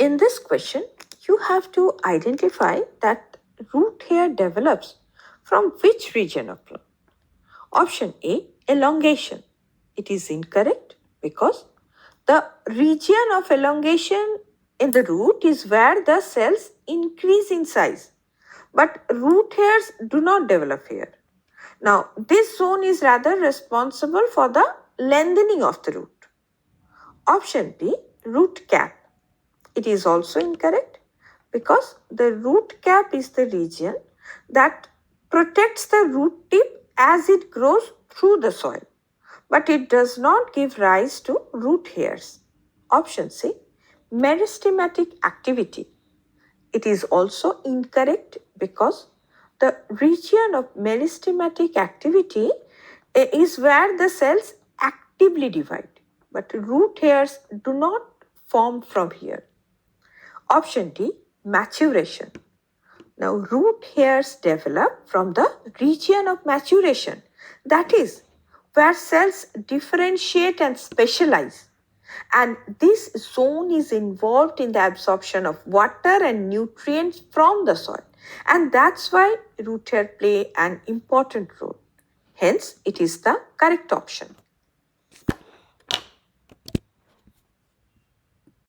In this question, you have to identify that root hair develops from which region of plant. Option A, elongation. It is incorrect because the region of elongation in the root is where the cells increase in size, but root hairs do not develop here. Now, this zone is rather responsible for the lengthening of the root. Option B, root cap. It is also incorrect because the root cap is the region that protects the root tip as it grows through the soil, but it does not give rise to root hairs. Option C, meristematic activity. It is also incorrect because the region of meristematic activity is where the cells actively divide, but root hairs do not form from here. Option D, maturation. Now, root hairs develop from the region of maturation, that is, where cells differentiate and specialize. And this zone is involved in the absorption of water and nutrients from the soil. And that's why root hair play an important role. Hence, it is the correct option.